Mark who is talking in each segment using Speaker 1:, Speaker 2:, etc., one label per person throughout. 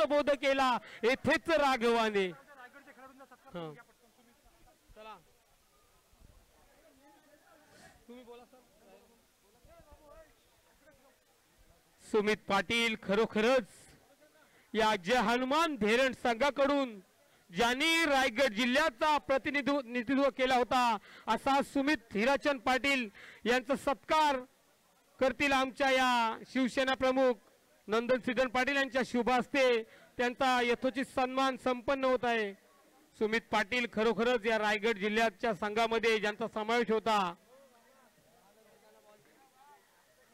Speaker 1: बोध केला येथेच राघवाने। चला तुम्ही बोला सर। सुमित पाटील खरोखरच या जय हनुमान धेरण संघाकडून ज्यांनी रायगड जिल्ह्याचा प्रतिनिधित्व केला होता असा सुमित हिराचंद पाटील यांचा सत्कार करतील आमच्या या शिवसेना प्रमुख नंदन सिद्धन पाटील यांच्या शुभ हस्ते त्यांचा यथोचित सन्मान संपन्न होत आहे। सुमित पाटील खरोखरच या रायगड जिल्ह्याच्या संघामध्ये ज्यांचा समावेश होता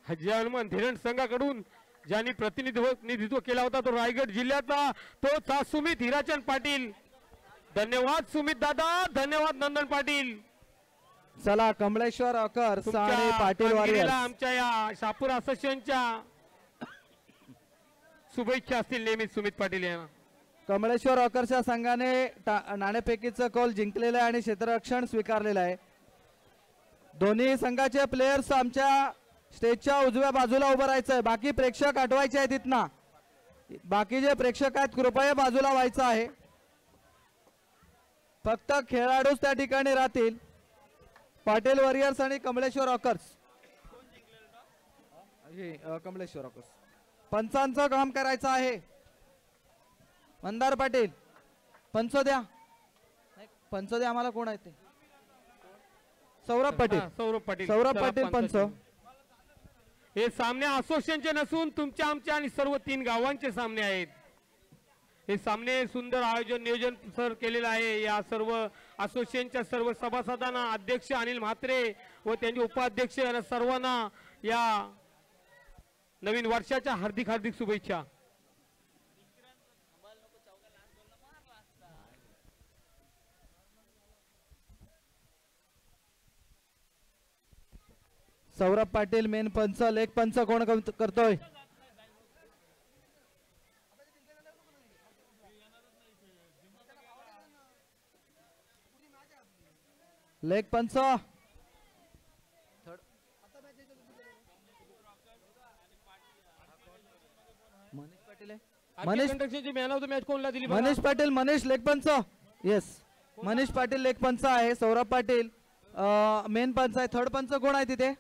Speaker 1: जय हनुमान धेरण संघाकडून ज्यांनी प्रतिनिधित्व केला होता तो रायगड जिल्ह्याचा तोच हा सुमित हिराचंद पाटील। धन्यवाद सुमित दादा, धन्यवाद नंदन पाटील।
Speaker 2: चला कमलेश्वर अकर आणि पाटील वारियर्स
Speaker 1: आमच्या या शापूर असोसिएशनच्या शुभेच्छा असतील नेहमी सुमित पाटील यांना।
Speaker 2: कमलेश्वर अकरच्या संघाने नाणेफेकीचं कौल जिंकलेलं आहे आणि क्षेत्ररक्षण स्वीकारलेलं आहे। दोन्ही संघाचे प्लेयर्स आमच्या स्टेजच्या उजव्या बाजूला उभं राहायचंय, बाकी प्रेक्षक हटवायचे आहेत इथनं। बाकीचे प्रेक्षक आहेत कृपया बाजूला व्हायचं आहे, फक्त खेळाडूच त्या ठिकाणी राहतील। पाटील वॉरियर्स आणि कमलेश्वर अकर्स कमलेश्वर अकर्स पंचांचं काम करायचं आहे। मंदार पाटील पंच द्या, पंच द्या आम्हाला। कोण आहे ते? सौरभ पाटील पंच।
Speaker 1: हे सामने असोसिएशनचे नसून तुमच्या आमच्या आणि सर्व 3 गावांचे सामने आहेत। हे सामने सुंदर आयोजन नियोजन सर केलेलं आहे। या सर्व असोसिएशनच्या सर्व सभासदांना अध्यक्ष अनिल म्हात्रे व त्यांचे उपाध्यक्ष यांना सर्वांना या नवीन वर्षाच्या हार्दिक हार्दिक शुभेच्छा।
Speaker 2: सौरभ पाटील मेन पंच, लेग पंच कोण करतोय? लेग पंच मनीष पाटील आहे।
Speaker 1: मॅन ऑफ द मॅच कोणला दिली?
Speaker 2: मनीष पाटील, मनीष लेग पंच। येस मनीष पाटील लेग पंच आहे, सौरभ पाटील मेन पंच आहे। थर्ड पंच कोण आहे तिथे?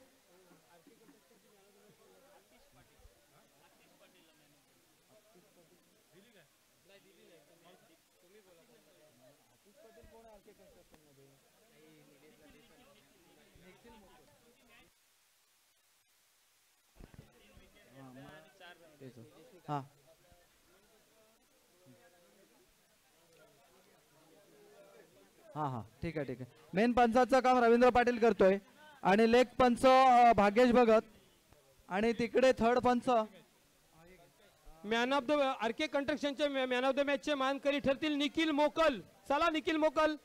Speaker 2: हा हा हा ठीक आहे ठीक आहे। मेन पंचाचं काम रवींद्र पाटील करतोय आणि लेग पंच भाग्येश भगत आणि तिकडे थर्ड पंच
Speaker 1: मॅन ऑफ द आरके कंस्ट्रक्शनचे मॅन ऑफ द मॅचचे मानकरी ठरतील निखिल मोकल। चला निखिल मोकल,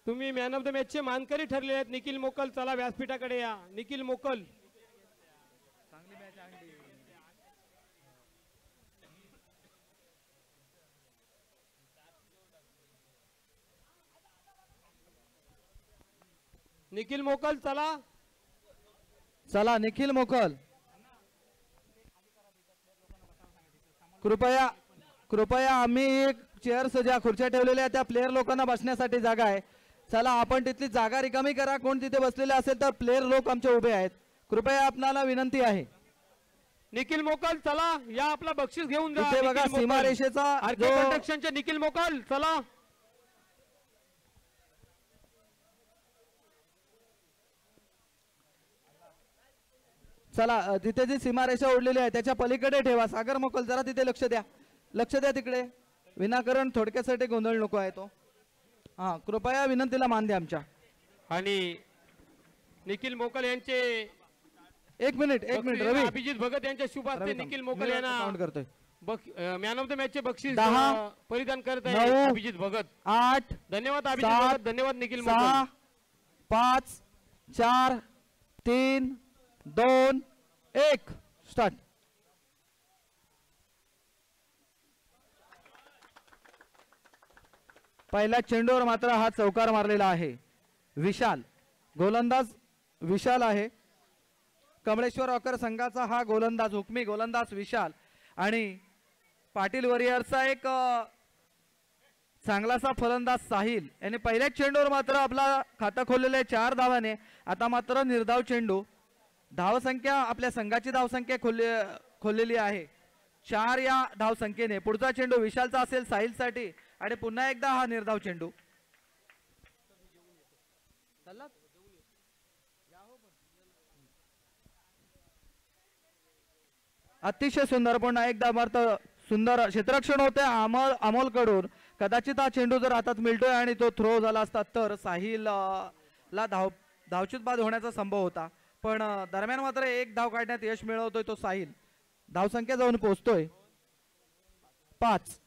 Speaker 1: तुम्ही मॅन ऑफ द मॅचचे मानकरी ठरले आहेत। निखिल मोकल चला व्यासपीठाकडे या। निखिल मोकल निखिल मोकल चला
Speaker 2: चला निखिल मोकल कृपया कृपया आम्ही एक चेअर्स ज्या खुर्च्या ठेवलेल्या त्या प्लेयर लोकांना बसण्यासाठी जागा आहे। चला आपण तिथली जागा रिकामी करा। कोण तिथे बसलेले असेल तर प्लेयर लोक आमचे उभे आहेत, कृपया आपणाला विनंती आहे।
Speaker 1: निखिल मोकल चला या, आपला बक्षीस घेऊन जा।
Speaker 2: इथे बघा सीमारेषेचा
Speaker 1: आरके कंस्ट्रक्शनचे निखिल मोकल चला।
Speaker 2: चला तिथे जी सीमारेषा ओढलेली आहे त्याच्या पलीकडे ठेवा। सागर मोकल जरा तिथे लक्ष द्या, लक्ष द्या तिकडे। विनाकारण थोडक्यासाठी गोंधळ नको आहे तो। हा कृपया विनंतीला मान द्या आमच्या।
Speaker 1: आणि निखिल मोकल यांचे
Speaker 2: एक मिनिट रवी
Speaker 1: अभिजित भगत यांच्या शुभ हस्ते निखिल मोकल यांना
Speaker 2: काउंट करतोय
Speaker 1: मॅन ऑफ द मॅच चे बक्षीस
Speaker 2: 10
Speaker 1: परिधान करत आहे अभिजित भगत।
Speaker 2: 8
Speaker 1: धन्यवाद अभिजित भगत, धन्यवाद निखिल मोकल।
Speaker 2: 6 5 4 3 2 1 स्टार्ट। पहिल्या चेंडूवर मात्र हा चौकार मारलेला आहे विशाल, गोलंदाज विशाल आहे। कमलेश्वर अकर संघाचा हा गोलंदाज हुकमी गोलंदाज विशाल आणि पाटील वरियर्सचा एक चांगलासा फलंदाज साहिल याने पहिल्याच चेंडूवर मात्र आपला खातं खोललेलं आहे 4 धावाने. आता मात्र निर्धाव चेंडू. धावसंख्या आपल्या संघाची धावसंख्या खोललेली आहे 4 या धावसंख्येने. पुढचा चेंडू विशालचा असेल साहिलसाठी आणि पुन्हा एकदा हा निर्धाव चेंडू. अतिशय सुंदर पुन्हा एकदा मारत सुंदर क्षेत्ररक्षण होते अमोल कडून. कदाचित हा चेंडू जर हातात मिळतोय आणि तो थ्रो झाला असता तर साहिल ला धावचूत बाद होण्याचा संभव होता. पण दरम्यान मात्र एक धाव काढण्यात यश मिळवतोय तो साहिल. धावसंख्या जाऊन पोहोचतोय 5.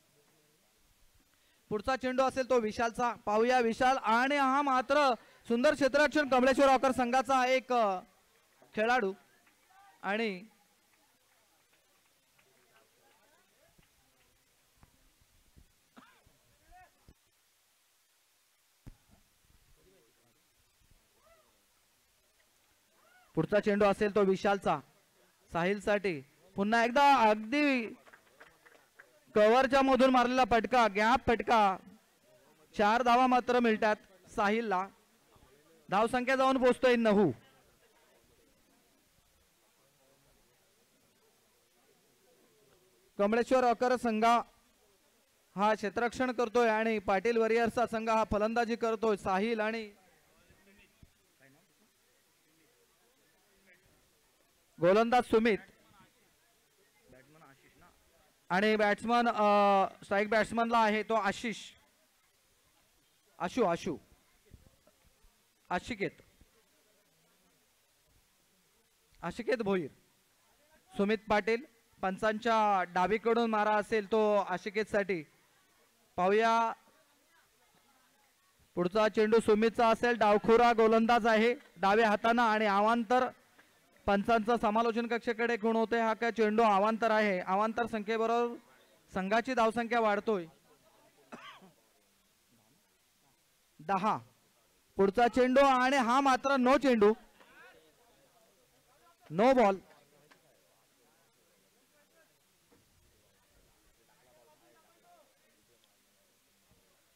Speaker 2: पुढचा चेंडू असेल तो विशालचा. पाहूया विशाल आणि हा मात्र सुंदर क्षेत्ररक्षण कमलेश्वर रॉकर संघाचा एक खेळाडू. आणि पुढचा चेंडू असेल तो विशालचा साहिलसाठी. पुन्हा एकदा अगदी कव्हरच्या मधून मारलेला फटका गॅप फटका. 4 धावा मात्र मिळतात साहिलला. धावसंख्या जाऊन पोहोचतोय 9. कमळेश्वर रॉकर संघ हा क्षेत्ररक्षण करतोय आणि पाटील वरियर्सचा संघ हा फलंदाजी करतोय. साहिल आणि गोलंदाज सुमित आणि बॅट्समन स्ट्राईक बॅट्समनला आहे तो आशिष आशिकेत भोईर. सुमित पाटील पंचांच्या डावीकडून मारा असेल तो आशिकेत साठी. पाहूया पुढचा चेंडू सुमितचा असेल. डावखुरा गोलंदाज आहे डाव्या हाताना आणि अवांतर पंचांचा समालोचन कक्षेकडे कोण होते. हा काय चेंडू अवांतर आहे. अवांतर संख्येबरोबर संघाची धावसंख्या वाढतोय 10. पुढचा चेंडू आणि हा मात्र नो चेंडू. No ball.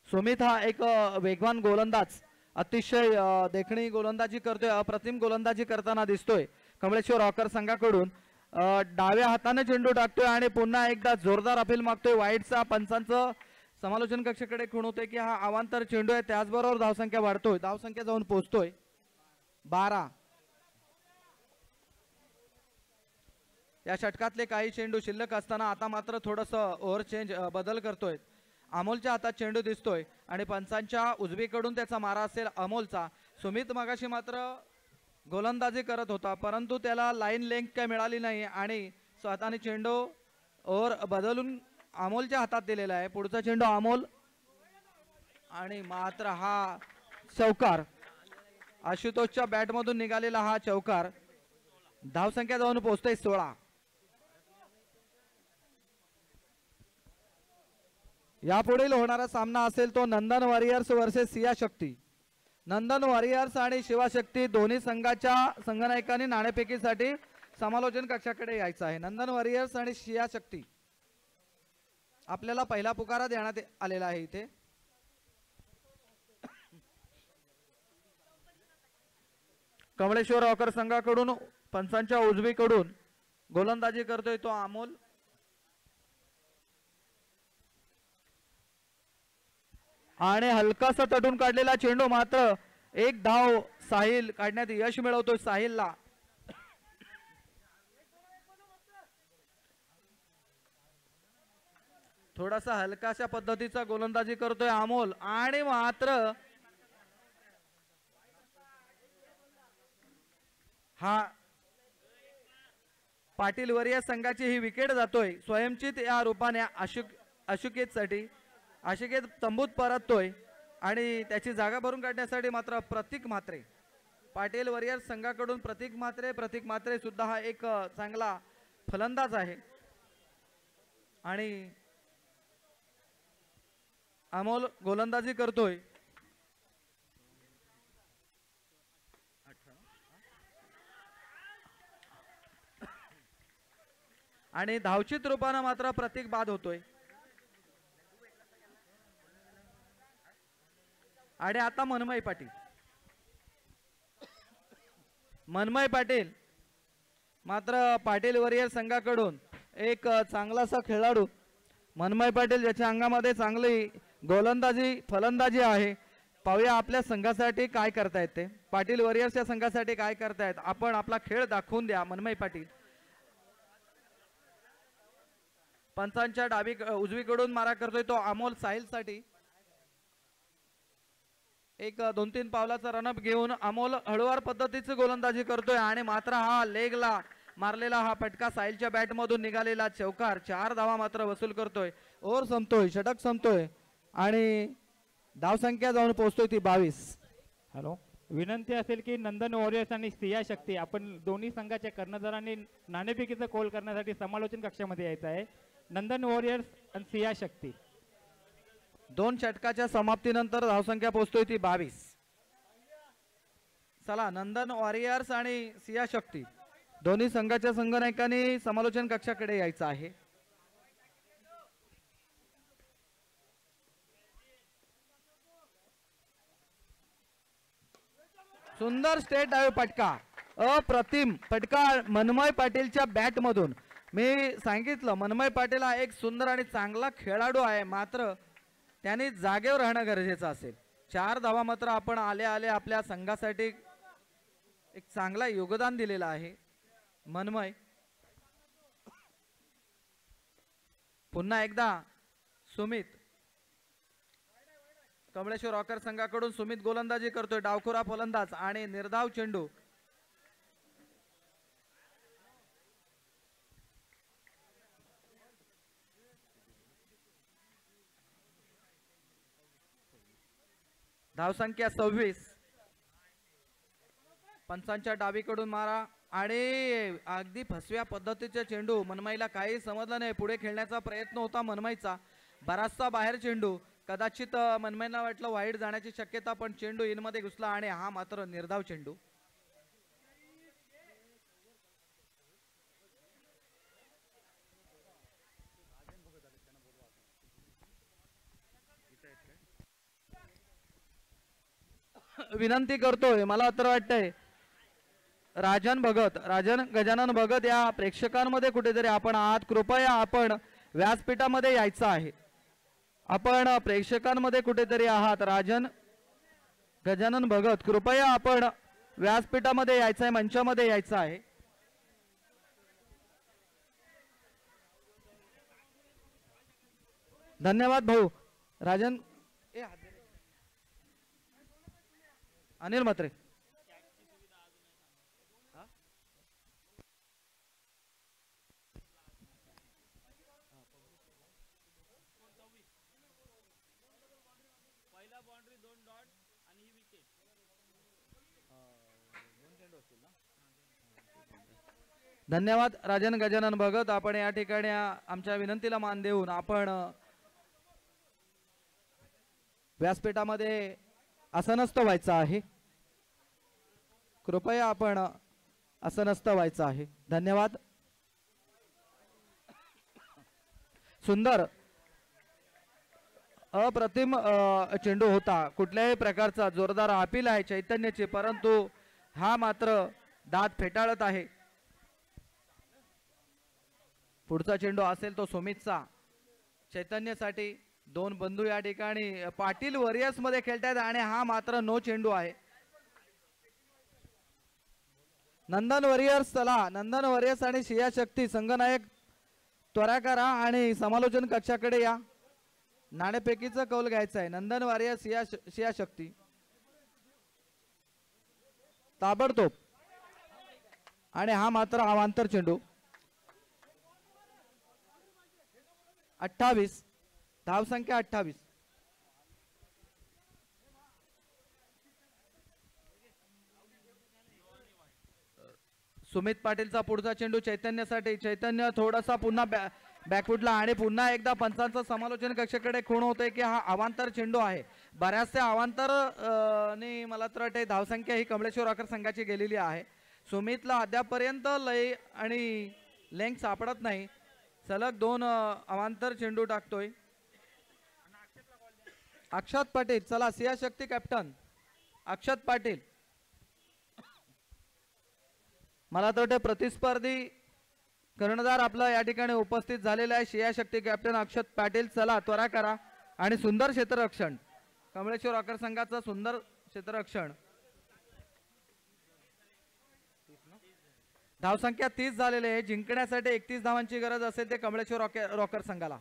Speaker 2: सुमित हा एक वेगवान गोलंदाज अतिशय देखणी गोलंदाजी करतोय. अप्रतिम गोलंदाजी करताना दिसतोय. कमळेश्वर रॉकर संघाकडून डाव्या हाताने चेंडू टाकतोय आणि पुन्हा एकदा जोरदार अपील मागतोय. वाईटचा पंचांचं समालोचन कक्षाकडे खूण होते की हा अवांतर चेंडू आहे. त्याचबरोबर धावसंख्या वाढतोय. धावसंख्या जाऊन पोहोचतोय 12. या षटकातले काही चेंडू शिल्लक असताना आता मात्र थोडस ओव्हर चेंज बदल करतोय. अमोलच्या हातात चेंडू दिसतोय आणि पंचांच्या उजवीकडून त्याचा मारा असेल अमोलचा. सुमित मगाशी मात्र गोलंदाजी करत होता परंतु त्याला लाईन लेंथ काय मिळाली नाही आणि स्वतःने चेंडू ओव्हर बदलून अमोलच्या हातात दिलेला आहे. पुढचा चेंडू अमोल आणि मात्र हा चौकार. आशुतोषच्या बॅटमधून निघालेला हा चौकार. धावसंख्या जाऊन पोहोचते 16. यापुढील होणारा सामना असेल तो नंदन वॉरियर्स वर्सेस सिया शक्ती. नंदन वॉरियर्स आणि शिवाशक्ती दोन्ही संघाच्या संघनायकांनी नाणेफेकीसाठी समालोचन कक्षाकडे यायचं आहे. नंदन वॉरियर्स आणि सिया शक्ती आपल्याला पहिला पुकारा देण्यात आलेला आहे. इथे कमळेश्वर रॉकर संघाकडून पंचांच्या उजवीकडून गोलंदाजी करतोय तो अमोल. आणि हलकासा तटून काढलेला चेंडू मात्र एक धाव साहिल काढण्यात यश मिळवतोय साहिलला. थोडासा हलकाशा पद्धतीचा गोलंदाजी करतोय अमोल आणि मात्र हा पाटील वरिया संघाची ही विकेट जातोय स्वयंचित या रूपाने अशुकेतसाठी. आशिकेत तंबूत परततोय आणि त्याची जागा भरून काढण्यासाठी मात्र प्रतीक म्हात्रे पाटील वरियर्स संघाकडून प्रतीक म्हात्रे सुद्धा हा एक चांगला फलंदाज आहे. आणि अमोल गोलंदाजी करतोय. आणि धावचित रूपानं मात्र प्रतीक बाद होतोय. आणि आता मनमय पाटील मात्र पाटील वरियर संघाकडून एक चांगलासा खेळाडू मनमय पाटील ज्याच्या अंगामध्ये चांगली गोलंदाजी फलंदाजी आहे. पाहूया आपल्या संघासाठी काय करतायत ते. पाटील वरियर्सच्या संघासाठी काय करतायत. आपण आपला खेळ दाखवून द्या मनमय पाटील. पंचांच्या उजवीकडून मारा करतोय तो अमोल साहिलसाठी. एक 2-3 पावलाचा रनअप घेऊन अमोल हळूवार पद्धतीची गोलंदाजी करतोय आणि मात्र हा लेगला मारलेला हा फटका साहिलच्या बॅट मधून निघालेला चौकार 4 धावा मात्र वसूल करतोय. ओव्हर संपतोय, षटक संपतोय आणि धावसंख्या जाऊन पोहोचतोय ती 22.
Speaker 3: हॅलो, विनंती असेल की नंदन वॉरियर्स आणि सिया शक्ती आपण दोन्ही संघाच्या कर्णधारांनी नाणेफेकीचा कॉल करण्यासाठी समालोचन कक्षामध्ये यायचं आहे. नंदन वॉरियर्स आणि सिया शक्ती.
Speaker 2: 2 षटकाच्या समाप्तीनंतर धावसंख्या पोहोचतोय ती 22. चला, नंदन वॉरियर्स आणि सिया शक्ती दोन्ही संघाच्या संघनायकांनी समालोचन कक्षाकडे यायचं आहे. सुंदर स्टेट डायव फटका, अप्रतिम फटका मनमय पाटीलच्या बॅट मधून. मी सांगितलं मनमय पाटील हा एक सुंदर आणि चांगला खेळाडू आहे, मात्र त्याने जागेवर राहणं गरजेचं असेल. 4 धावा मात्र आपण आले आपल्या संघासाठी एक चांगला योगदान दिलेलं आहे मनमय. पुन्हा एकदा सुमित कमळेश्वर रॉकर संघाकडून सुमित गोलंदाजी करतोय. डावखुरा फलंदाज आणि निर्धाव चेंडू. धावसंख्या 26. पंचांच्या डावीकडून मारा आणि अगदी फसव्या पद्धतीचे चेंडू. मनमईला काही समजलं नाही. पुढे खेळण्याचा प्रयत्न होता मनमईचा, बराचसा बाहेर चेंडू. कदाचित मनमईला वाटलं वाईड जाण्याची शक्यता, पण चेंडू इन मध्ये घुसला आणि हा मात्र निर्धाव चेंडू. विनंती करतोय, मला तर वाटतंय राजन गजानन भगत या प्रेक्षकांमध्ये कुठेतरी आपण आहात. कृपया आपण व्यासपीठामध्ये यायचं आहे. आपण प्रेक्षकांमध्ये कुठेतरी आहात. राजन गजानन भगत, कृपया आपण व्यासपीठामध्ये यायचं आहे, मंचामध्ये यायचं आहे. धन्यवाद भाऊ. राजन अनिल म्हात्रे. धन्यवाद राजन गजानन भगत. आपण या ठिकाणी आमच्या विनंतीला मान देऊन आपण व्यासपीठामध्ये आसनस्थ व्हायचं आहे. कृपया आपण आसनस्थ व्हायचं आहे. धन्यवाद. सुंदर अप्रतिम चेंडू होता. कुठल्याही प्रकारचा जोरदार अपील आहे चैतन्याची, परंतु हा मात्र दात फेटाळत आहे. पुढचा चेंडू असेल तो सुमितचा. चैतन्यसाठी 2 बंधू या ठिकाणी पाटील वरियर्स मध्ये खेळतात आणि हा मात्र नो चेंडू आहे. नंदन वरियर्स, चला नंदन वरियर्स आणि सिया शक्ती संघनायक त्वरा करा आणि समालोचन कक्षाकडे या. नाणेफेकीचा कौल घ्यायचा आहे. नंदन वरियर्स सिया शक्ती ताबडतोब आणि हा मात्र अवांतर चेंडू. 28 धावसंख्या 28. सुमित पाटीलचा पुढचा चेंडू चैतन्यासाठी. चैतन्य थोडासा पुन्हा बॅकफुटला आणि पुन्हा एकदा पंचांचं समालोचन कक्षाकडे खूण होते की हा अवांतर चेंडू आहे. बऱ्याचशा अवांतर ने मला तर वाटते धावसंख्या ही कमळेश्वर रॉकर संघाची गेलेली आहे. सुमितला अद्यापर्यंत लय आणि लेंग सापडत नाही. सलग 2 अवांतर चेंडू टाकतोय अक्षत पाटील. चला सिया शक्ती कॅप्टन अक्षत पाटील. मला तर वाटतं प्रतिस्पर्धी कर्णधार आपला या ठिकाणी उपस्थित झालेला आहे. सिया शक्ती कॅप्टन अक्षत पाटील. चला त्वरा करा आणि सुंदर क्षेत्ररक्षण कमळेश्वर रॉकर संघाचं सुंदर क्षेत्ररक्षण. धावसंख्या 30 झालेले आहे. जिंकण्यासाठी 31 धावांची गरज असेल ते कमळेश्वर रॉकर संघाला.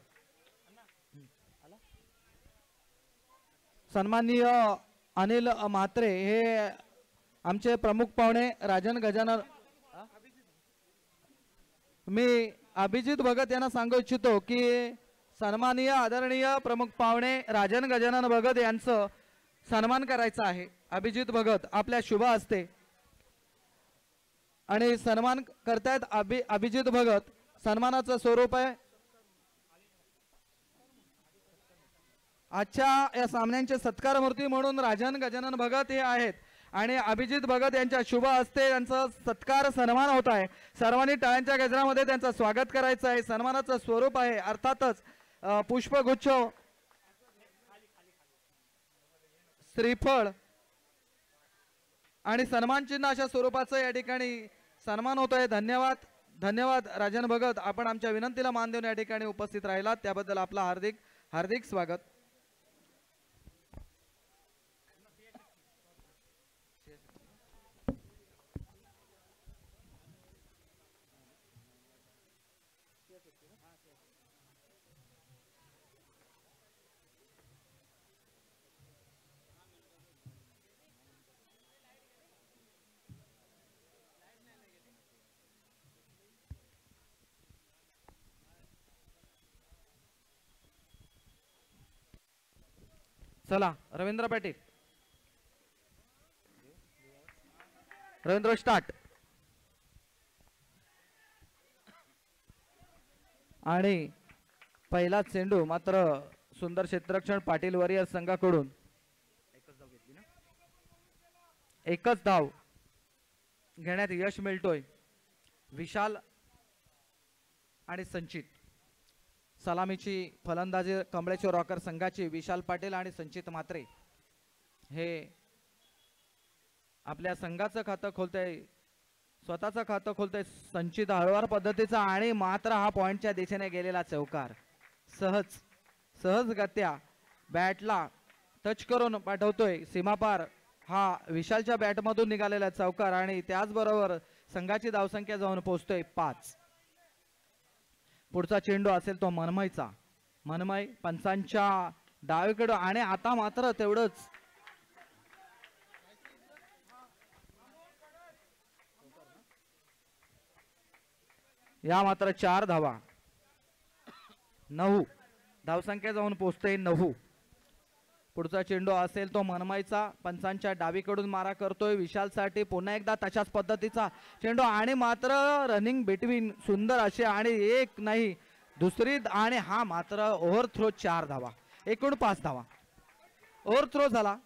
Speaker 2: सन्माननीय अनिल म्हात्रे हे आमचे प्रमुख पाहुणे राजन गजानन. मी अभिजित भगत यांना सांगू इच्छितो की सन्माननीय आदरणीय प्रमुख पाहुणे राजन गजानन भगत यांचं सन्मान करायचा आहे. अभिजित भगत आपल्या शुभ हस्ते आणि सन्मान करतायत अभिजित भगत. सन्मानाचं स्वरूप आहे आजच्या या सामन्यांचे सत्कार मूर्ती म्हणून राजन गजानन भगत हे आहेत आणि अभिजित भगत यांच्या शुभ हस्ते त्यांचा सत्कार सन्मान होत आहे. सर्वांनी टाळ्यांच्या गजरामध्ये त्यांचं स्वागत करायचं आहे. सन्मानाचं स्वरूप आहे अर्थातच पुष्पगुच्छ, श्रीफळ आणि सन्मान चिन्ह अशा स्वरूपाचं या ठिकाणी सन्मान होत आहे. धन्यवाद धन्यवाद राजन भगत. आपण आमच्या विनंतीला मान देऊन या ठिकाणी उपस्थित राहिलात त्याबद्दल आपला हार्दिक हार्दिक स्वागत. चला रवींद्र पाटील. रवींद्र स्टार्ट. आणि पहिला चेंडू मात्र सुंदर क्षेत्ररक्षण पाटील वॉरियर संघाकडून. एकच धाव घेण्यात यश मिळतोय. विशाल आणि संचित. सलामीची फलंदाजी कमळेश्वर रॉकर संघाची विशाल पाटील आणि संचित म्हात्रे हे आपल्या संघाचं खातं खोलतंय, स्वतःचं खातं खोलतंय. संचित हळूवार पद्धतीचा आणि मात्र हा पॉइंटच्या दिशेने गेलेला चौकार सहज गत्या बॅटला टच करून पाठवतोय सीमापार. हा विशालच्या बॅटमधून निघालेला चौकार आणि त्याचबरोबर संघाची धावसंख्या जाऊन पोहोचतोय 5. पुढचा चेंडू असेल तो मनमयचा. मनमय पंचांच्या डावीकडे आणि आता मात्र तेवढंच या मात्र 4 धावा. 9 धावसंख्या जाऊन पोहोचते 9. पुढचा चेंडू असेल तो मनमयचा. पंचांच्या डावीकडून मारा करतोय विशालसाठी. पुन्हा एकदा तशाच पद्धतीचा चेंडू आणि मात्र रनिंग बिटवीन सुंदर असे आणि एक नाही दुसरी आणि हा मात्र ओव्हरथ्रो. 4 धावा. एकूण 5 धावा. ओव्हरथ्रो झाला.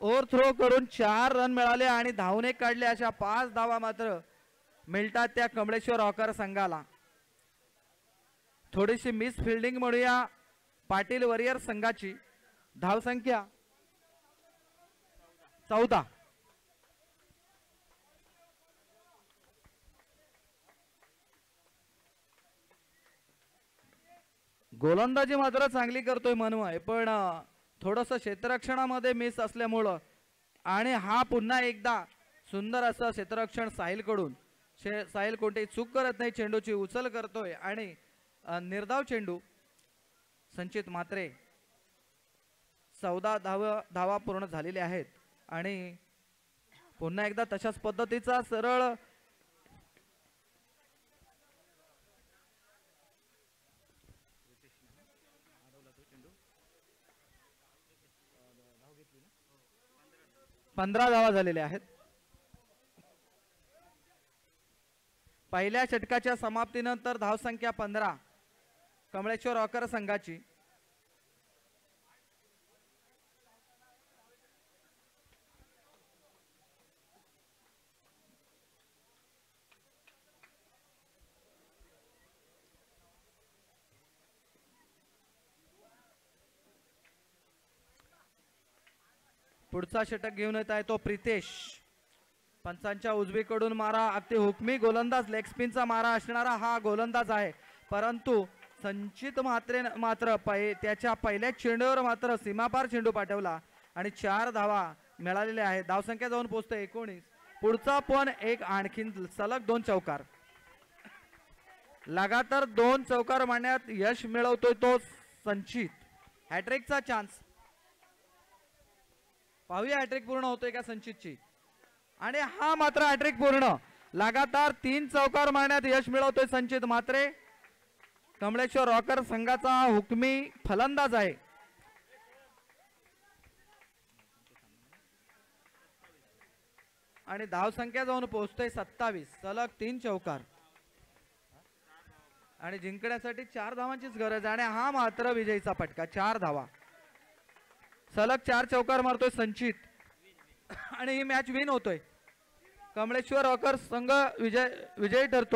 Speaker 2: ओव्हरथ्रो करून 4 रन मिळाले आणि धावने काढले. अशा 5 धावा मात्र मिळतात त्या कमळेश्वर रॉकर संघाला. थोडीशी मिस फिल्डिंग म्हणूया पाटील वॉरियर संघाची. धावसंख्या 14. गोलंदाजी मात्र चांगली करतोय मनमय पण थोडस क्षेत्ररक्षणामध्ये मिस असल्यामुळं आणि हा पुन्हा एकदा सुंदर असं क्षेत्ररक्षण साहिल कडून. साहिल कोणतेही चूक करत नाही. चेंडूची उचल करतोय आणि निर्धाव चेंडू. संचित म्हात्रे 14 धावा पूर्ण झालेल्या आहेत आणि पुन्हा एकदा तशाच पद्धतीचा सरळ पंधरा धावा झालेल्या आहेत. पहिल्या षटकाच्या समाप्तीनंतर धावसंख्या 15 कमळेश्वर रॉकर संघाची. पुढचा षटक घेऊन येत आहे तो प्रितेश. पंचांच्या उजवीकडून मारा अगदी हुकमी गोलंदाज, लेग स्पिनचा मारा असणारा हा गोलंदाज आहे. परंतु संचित मात्र त्याच्या पहिल्या चेंडूवर मात्र सीमापार चेंडू पाठवला आणि 4 धावा मिळालेल्या आहेत. धावसंख्या जाऊन पोहोचते 19. पुढचा पण एक आणखीन सलग 2 चौकार, लगातार 2 चौकार मारण्यात यश मिळवतोय तो संचित. हॅट्रिकचा चान्स, पाहूया हॅट्रिक पूर्ण होतोय का संचितची. आणि हा मात्र हॅट्रिक पूर्ण, लगातार 3 चौकार मारण्यात यश मिळवतोय संचित म्हात्रे. कमळेश्वर रॉकर संघाचा हुकमी फलंदाज आहे. आणि धावसंख्या जाऊन पोहोचतोय 27. सलग 3 चौकार आणि जिंकण्यासाठी 4 धावांचीच गरज आहे. आणि हा मात्र विजयीचा फटका, 4 धावा. सलग 4 चौकार मारतोय संचित आणि ही मॅच विन होतोय. कमळेश्वर रॉकर संघ विजयी ठरतो.